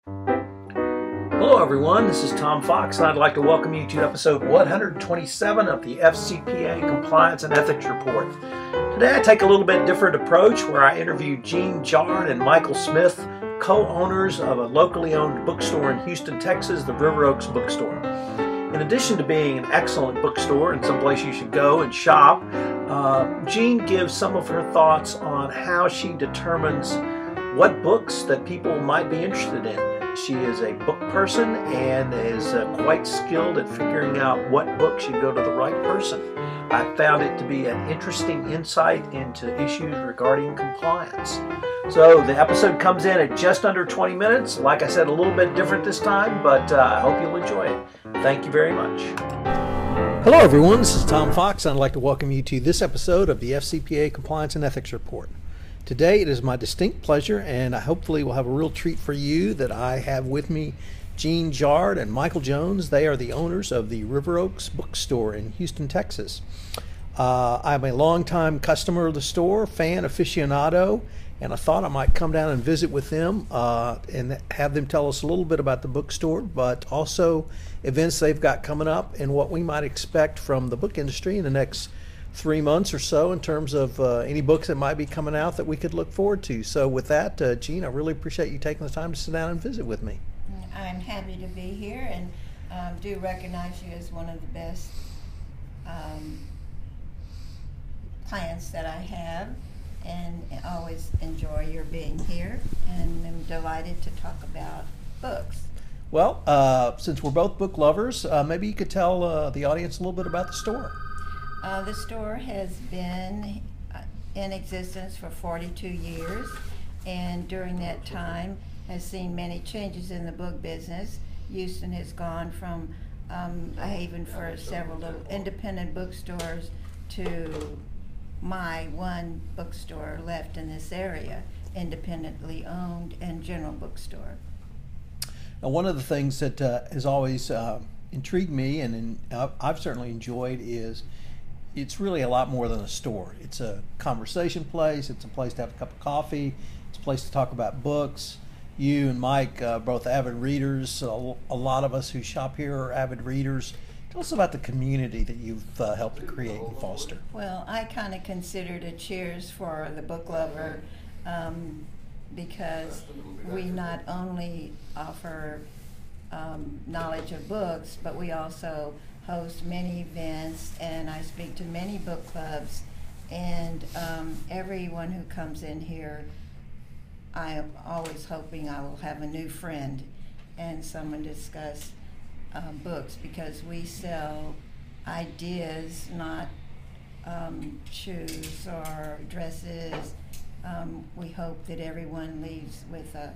Hello everyone, this is Tom Fox and I'd like to welcome you to episode 127 of the FCPA Compliance and Ethics Report. Today I take a little bit different approach where I interview Gene Jard and Michael Smith, co-owners of a locally owned bookstore in Houston, Texas, the River Oaks Bookstore. In addition to being an excellent bookstore and someplace you should go and shop, Gene gives some of her thoughts on how she determines what books that people might be interested in. She is a book person and is quite skilled at figuring out what book should go to the right person. I found it to be an interesting insight into issues regarding compliance. So the episode comes in at just under 20 minutes. Like I said, a little bit different this time, but I hope you'll enjoy it. Thank you very much. Hello everyone, this is Tom Fox and I'd like to welcome you to this episode of the FCPA Compliance and Ethics Report. Today it is my distinct pleasure, and I hopefully will have a real treat for you, that I have with me Gene Jard and Michael Jones. They are the owners of the River Oaks Bookstore in Houston, Texas. I'm a longtime customer of the store, fan aficionado, and I thought I might come down and visit with them and have them tell us a little bit about the bookstore, but also events they've got coming up and what we might expect from the book industry in the next 3 months or so in terms of any books that might be coming out that we could look forward to. So with that, Gene, I really appreciate you taking the time to sit down and visit with me. I'm happy to be here and do recognize you as one of the best clients that I have, and always enjoy your being here, and I'm delighted to talk about books. Well, since we're both book lovers, maybe you could tell the audience a little bit about the store. The store has been in existence for 42 years, and during that time has seen many changes in the book business. Houston has gone from a haven for several little independent bookstores to my one bookstore left in this area, independently owned and general bookstore. Now, one of the things that has always intrigued me and I've certainly enjoyed is it's really a lot more than a store. It's a conversation place. It's a place to have a cup of coffee. It's a place to talk about books. You and Mike, both avid readers. A lot of us who shop here are avid readers. Tell us about the community that you've helped to create and foster. Well, I kind of considered a cheers for the book lover because we not only offer knowledge of books, but we also host many events, and I speak to many book clubs, and everyone who comes in here, I am always hoping I will have a new friend and someone to discuss books, because we sell ideas, not shoes or dresses. We hope that everyone leaves with a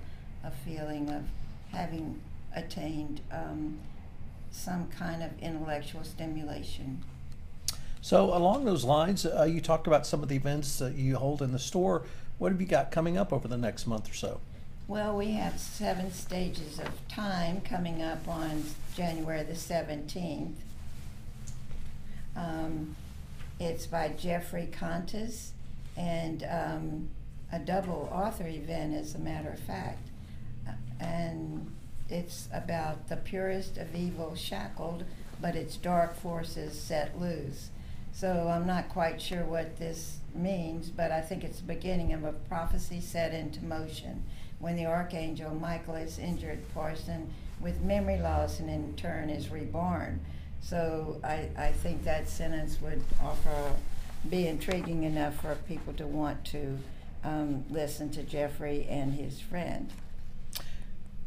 feeling of having attained some kind of intellectual stimulation. So along those lines, you talked about some of the events that you hold in the store. What have you got coming up over the next month or so? Well, we have 7 Stages of Time coming up on January the 17th. It's by Jeffrey Contis, and a double author event, as a matter of fact. And it's about the purest of evil shackled, but its dark forces set loose. So I'm not quite sure what this means, but I think it's the beginning of a prophecy set into motion when the Archangel Michael is injured, poisoned with memory loss, and in turn is reborn. So I think that sentence would be intriguing enough for people to want to listen to Jeffrey and his friend.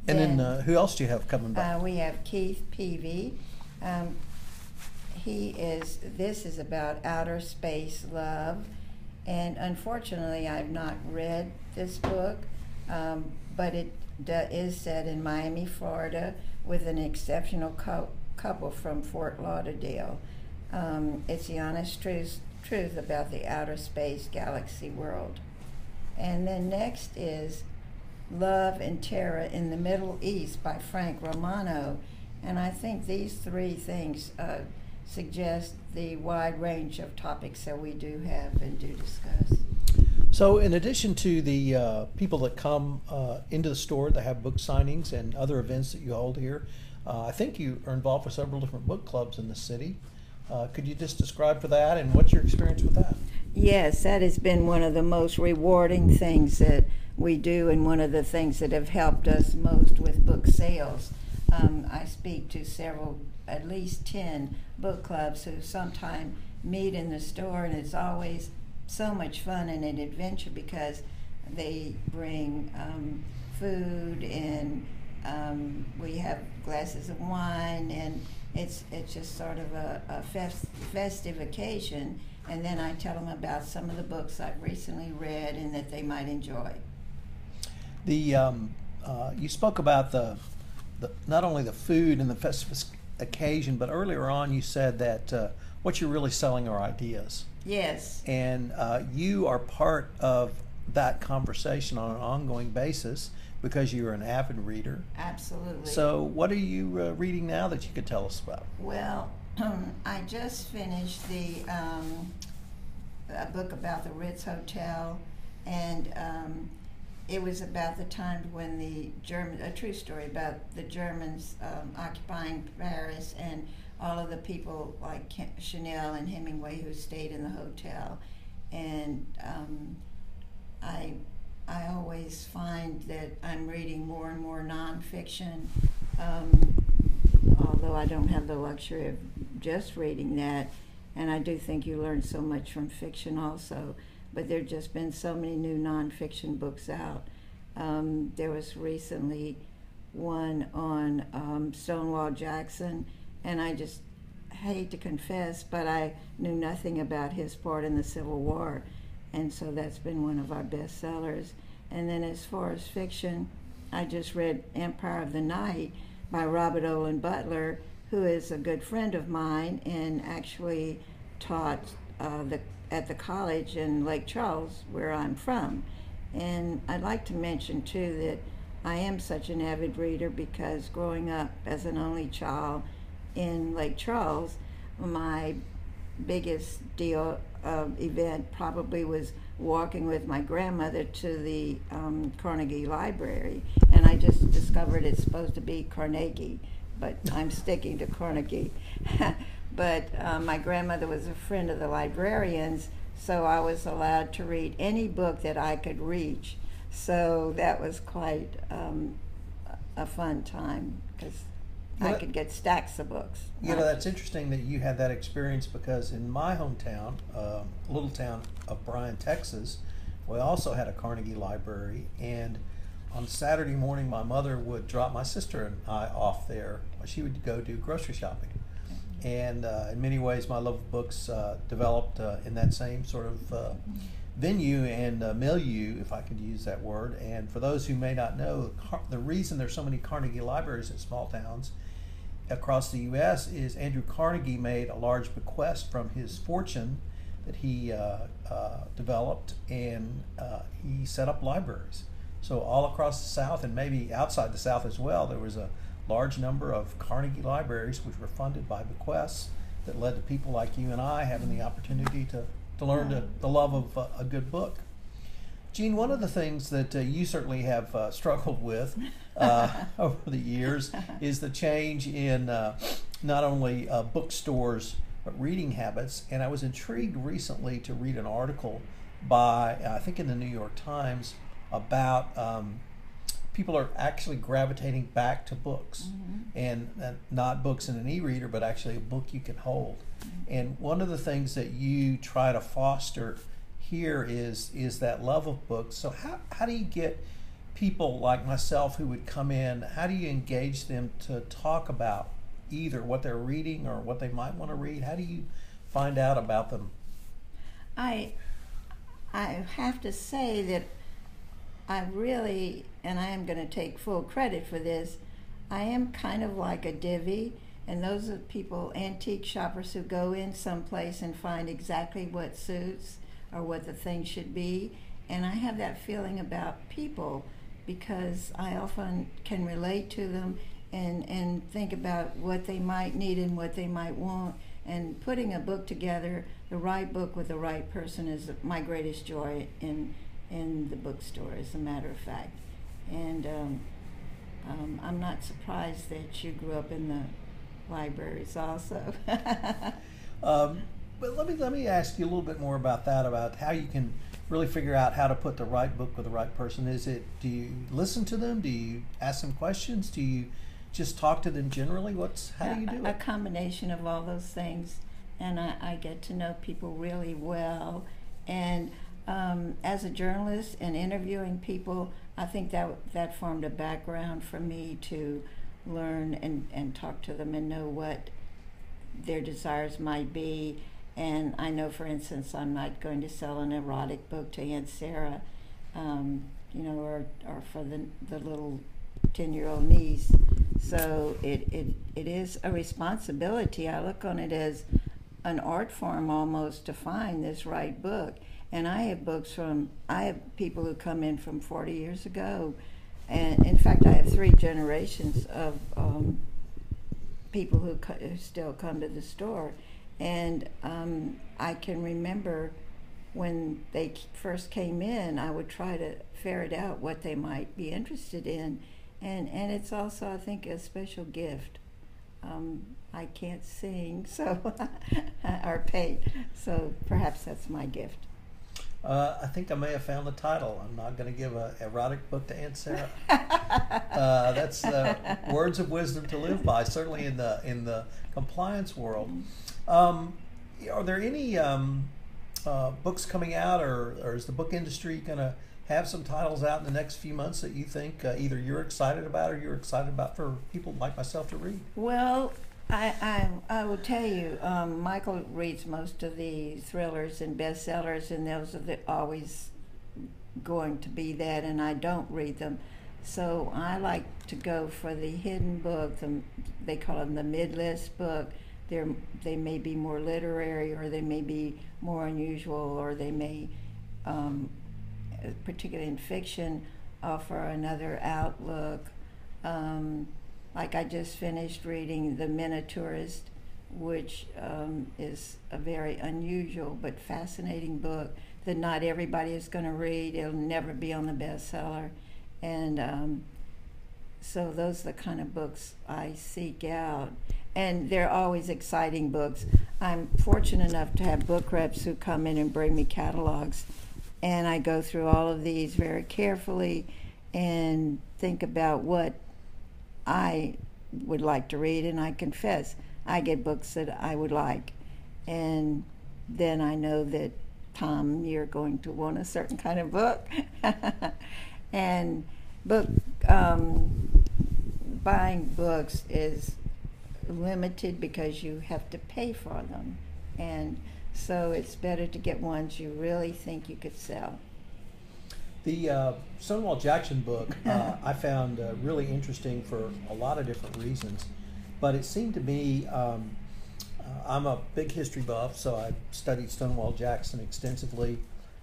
And then who else do you have coming by? We have Keith Peavy. This is about outer space love, and unfortunately I've not read this book, but it is set in Miami, Florida, with an exceptional couple from Fort Lauderdale. It's the honest truth about the outer space galaxy world. And then next is Love and Terror in the Middle East by Frank Romano. And I think these 3 things suggest the wide range of topics that we do have and do discuss. So, in addition to the people that come into the store that have book signings and other events that you hold here, I think you are involved with several different book clubs in the city. Could you just describe for that and what's your experience with that? Yes, that has been one of the most rewarding things that we do, and one of the things that have helped us most with book sales. I speak to several, at least 10 book clubs who sometime meet in the store, and it's always so much fun and an adventure because they bring food, and we have glasses of wine, and it's just sort of a festive occasion. And then I tell them about some of the books I've recently read and that they might enjoy. You spoke about the not only the food and the festive occasion, but earlier on you said that what you're really selling are ideas. Yes. And you are part of that conversation on an ongoing basis because you're an avid reader. Absolutely. So what are you reading now that you could tell us about? Well, I just finished a book about the Ritz Hotel, and it was about the time when a true story about the Germans occupying Paris, and all of the people like Chanel and Hemingway who stayed in the hotel. And I always find that I'm reading more and more nonfiction, although I don't have the luxury of just reading that. And I do think you learn so much from fiction also. But there have just been so many new nonfiction books out. There was recently one on Stonewall Jackson, and I just hate to confess, but I knew nothing about his part in the Civil War, and so that's been one of our bestsellers. And then as far as fiction, I just read Empire of the Night by Robert Olin Butler, who is a good friend of mine and actually taught at the college in Lake Charles, where I'm from. And I'd like to mention too that I am such an avid reader because growing up as an only child in Lake Charles, my biggest event probably was walking with my grandmother to the Carnegie Library, and I just discovered it's supposed to be Carnegie, but I'm sticking to Carnegie. But my grandmother was a friend of the librarians, so I was allowed to read any book that I could reach. So that was quite a fun time because I could get stacks of books. You know, that's interesting that you had that experience because in my hometown, little town of Bryan, Texas, we also had a Carnegie Library, and on Saturday morning my mother would drop my sister and I off there. She would go do grocery shopping. And in many ways my love of books developed in that same sort of venue and milieu, if I could use that word. And for those who may not know, the reason there's so many Carnegie libraries in small towns across the U.S. is Andrew Carnegie made a large bequest from his fortune that he developed, and he set up libraries. So all across the South, and maybe outside the South as well, there was a large number of Carnegie libraries which were funded by bequests that led to people like you and I having the opportunity to learn the love of a good book. Jean, one of the things that you certainly have struggled with over the years is the change in not only bookstores but reading habits. And I was intrigued recently to read an article by, I think in the New York Times, about people are actually gravitating back to books, and not books in an e-reader, but actually a book you can hold. And one of the things that you try to foster here is that love of books. So how do you get people like myself who would come in, how do you engage them to talk about either what they're reading or what they might want to read? How do you find out about them? I have to say that I really, and I am going to take full credit for this, I am kind of like a divvy, and those are people, antique shoppers who go in someplace and find exactly what suits or what the thing should be. And I have that feeling about people because I often can relate to them and think about what they might need and what they might want. And putting a book together, the right book with the right person, is my greatest joy in in the bookstore, as a matter of fact. And I'm not surprised that you grew up in the libraries also. But let me ask you a little bit more about that, about how you can really figure out how to put the right book with the right person. Do you listen to them? Do you ask them questions? Do you just talk to them generally? How do you do it? A combination of all those things, and I get to know people really well. And as a journalist and interviewing people, I think that formed a background for me to learn and talk to them and know what their desires might be. And I know, for instance, I'm not going to sell an erotic book to Aunt Sarah, or for the little 10-year-old niece. So it is a responsibility. I look on it as an art form almost to find this right book. And I have people who come in from 40 years ago. And in fact, I have 3 generations of people who still come to the store. And I can remember when they first came in, I would try to ferret out what they might be interested in. And it's also, I think, a special gift. I can't sing, so or paint, so perhaps that's my gift. I think I may have found the title. I'm not going to give an erotic book to Aunt Sarah. That's words of wisdom to live by, certainly in the compliance world. Are there any books coming out, or is the book industry going to have some titles out in the next few months that you think either you're excited about or you're excited about for people like myself to read? Well, I will tell you, Michael reads most of the thrillers and bestsellers, and those are always going to be that, and I don't read them. So I like to go for the hidden book. They call them the mid-list book. They may be more literary, or they may be more unusual, or they may, particularly in fiction, offer another outlook. Like I just finished reading The Minotaurist, which is a very unusual but fascinating book that not everybody is going to read. It'll never be on the bestseller. And so those are the kind of books I seek out. And they're always exciting books. I'm fortunate enough to have book reps who come in and bring me catalogs. And I go through all of these very carefully and think about what I would like to read, and I confess I get books that I would like, and then I know that, Tom, you're going to want a certain kind of book. And buying books is limited because you have to pay for them, and so it's better to get ones you really think you could sell. The Stonewall Jackson book I found really interesting for a lot of different reasons, but it seemed to me, I'm a big history buff, so I studied Stonewall Jackson extensively,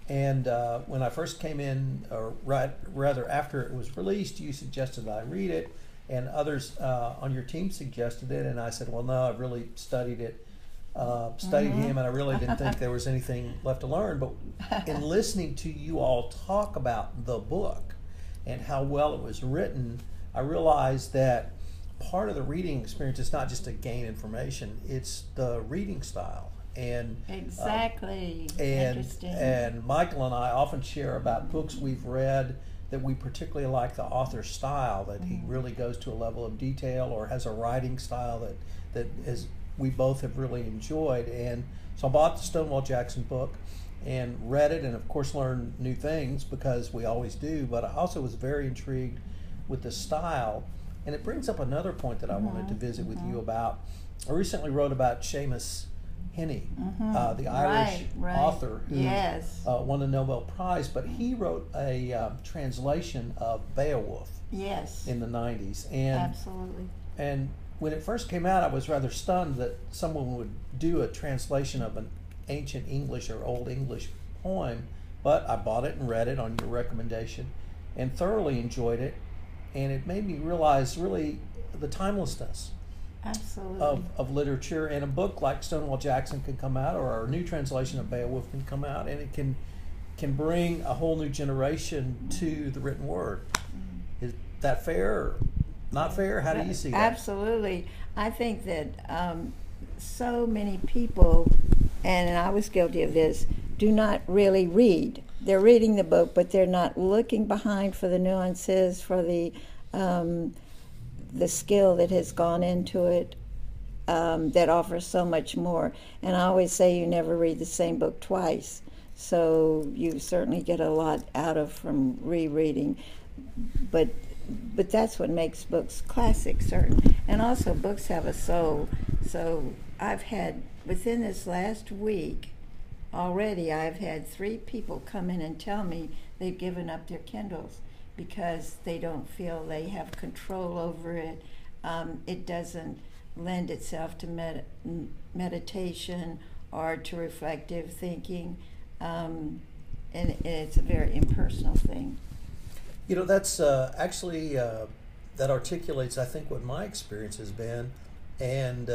and when I first came in, or rather after it was released, you suggested I read it, and others on your team suggested it, and I said, well, no, I've really studied it. Him, and I really didn't think there was anything left to learn. But in listening to you all talk about the book and how well it was written, I realized that part of the reading experience is not just to gain information; it's the reading style. And exactly, interesting. And Michael and I often share about books we've read that we particularly like the author's style, that he really goes to a level of detail or has a writing style that is. We both have really enjoyed. And so I bought the Stonewall Jackson book and read it, and of course learned new things, because we always do, but I also was very intrigued with the style. And it brings up another point that I wanted to visit with you about. I recently wrote about Seamus Heaney, the Irish author who won the Nobel Prize, but he wrote a translation of Beowulf in the 90s. And absolutely. And when it first came out, I was rather stunned that someone would do a translation of an ancient English or Old English poem, but I bought it and read it on your recommendation and thoroughly enjoyed it, and it made me realize really the timelessness of literature. And a book like Stonewall Jackson can come out, or a new translation of Beowulf can come out, and it can can bring a whole new generation to the written word. Is that fair or not fair? How do you see that? Absolutely. I think that so many people, and I was guilty of this, do not really read. They're reading the book, but they're not looking behind for the nuances, for the skill that has gone into it, that offers so much more. And I always say you never read the same book twice. So you certainly get a lot out of from rereading. But that's what makes books classic, certain. And also books have a soul. So I've had, within this last week, already I've had 3 people come in and tell me they've given up their Kindles because they don't feel they have control over it. It doesn't lend itself to meditation or to reflective thinking. And it's a very impersonal thing. You know, that's actually, that articulates, I think, what my experience has been. And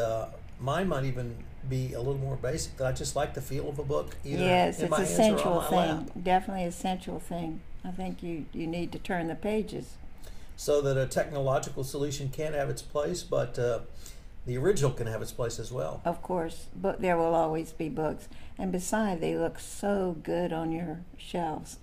mine might even be a little more basic, that I just like the feel of a book either yes, in my it's a hands or sensual on my thing. lap. Definitely a sensual thing. I think you need to turn the pages. So that a technological solution can have its place, but the original can have its place as well. Of course, but there will always be books. And besides, they look so good on your shelves.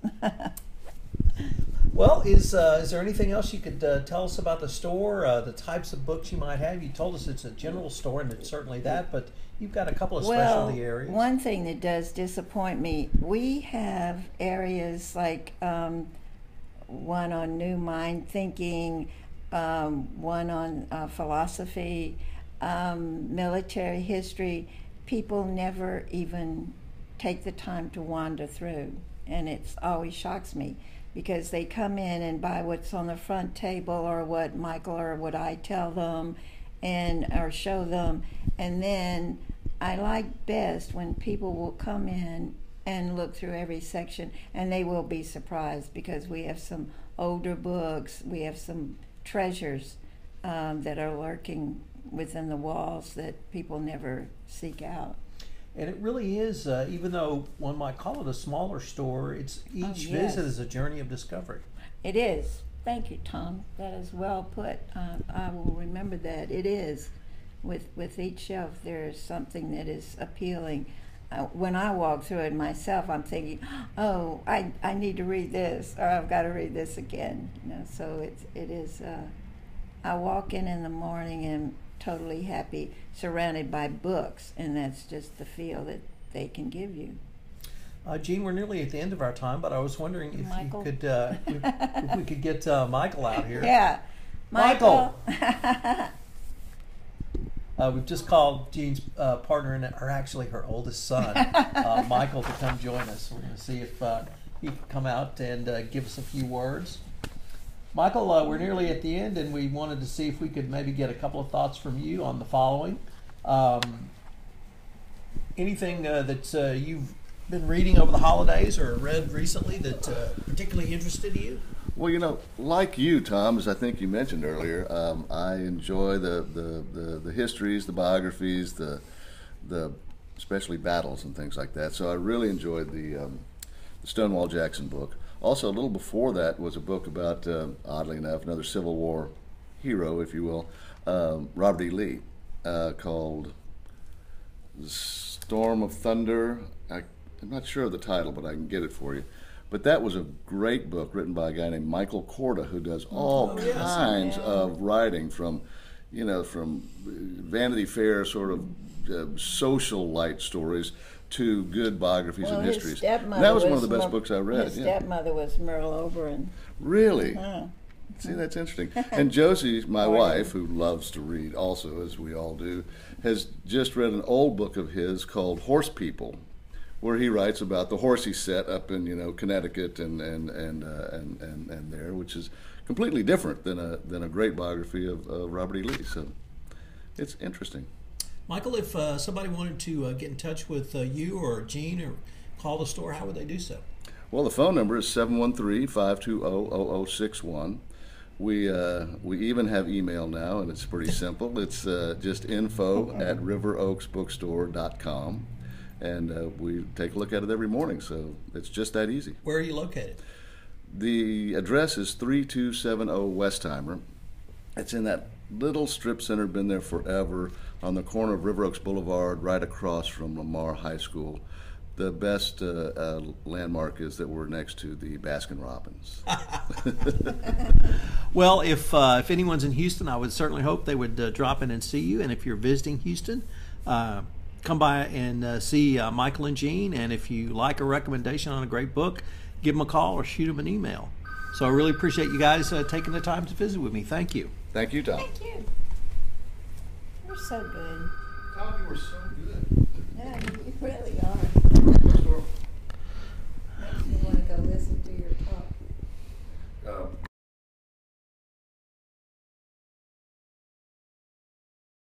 Well, is there anything else you could tell us about the store, the types of books you might have? You told us it's a general store, and it's certainly that, but you've got a couple of specialty areas. Well, one thing that does disappoint me, we have areas like one on new mind thinking, one on philosophy, military history. People never even take the time to wander through, and it always shocks me because they come in and buy what's on the front table or what Michael or what I tell them and or show them, and then I like best when people will come in and look through every section, and they will be surprised because we have some older books, we have some treasures that are lurking within the walls that people never seek out. And it really is, even though one might call it a smaller store, it's each visit is a journey of discovery. It is. Thank you, Tom. That is well put. I will remember that. It is. With each shelf, there is something that is appealing. When I walk through it myself, I'm thinking, oh, I need to read this, or I've got to read this again. You know, so it is. I walk in the morning and totally happy, surrounded by books, and that's just the feel that they can give you. Jean, we're nearly at the end of our time, but I was wondering if Michael? you could, if we could get Michael out here. Yeah, Michael. We've just called Jean's partner, or actually her oldest son, Michael, to come join us. We're going to see if he can come out and give us a few words. Michael, we're nearly at the end, and we wanted to see if we could maybe get a couple of thoughts from you on the following. Anything that you've been reading over the holidays or read recently that particularly interested you? Well, you know, like you, Tom, as I think you mentioned earlier, I enjoy the histories, the biographies, the especially battles and things like that. So I really enjoyed the Stonewall Jackson book. Also, a little before that was a book about, oddly enough, another Civil War hero, if you will, Robert E. Lee, called Storm of Thunder. I'm not sure of the title, but I can get it for you. But that was a great book written by a guy named Michael Korda, who does all kinds of writing from Vanity Fair sort of social light stories to good biographies and histories. And that was one of the best books I read. His stepmother was Merle Oberon. Really? See, that's interesting. And Josie, my wife, who loves to read also, as we all do, has just read an old book of his called Horse People, where he writes about the horse he set up in Connecticut and there, which is completely different than a great biography of Robert E. Lee. So it's interesting. Michael, if somebody wanted to get in touch with you or Jean or call the store, how would they do so? Well, the phone number is 713-520-0061. We even have email now, and it's pretty simple. It's just info@riveroaksbookstore.com. and we take a look at it every morning. So it's just that easy. Where are you located? The address is 3270 Westheimer. It's in that little strip center, been there forever, on the corner of River Oaks Boulevard, right across from Lamar High School. The best landmark is that we're next to the Baskin Robbins. Well, if anyone's in Houston, I would certainly hope they would drop in and see you. And if you're visiting Houston, come by and see Michael and Jean. And if you like a recommendation on a great book, give them a call or shoot them an email. So I really appreciate you guys taking the time to visit with me. Thank you. Thank you, Tom. Thank you. You're so good. Tom, you were so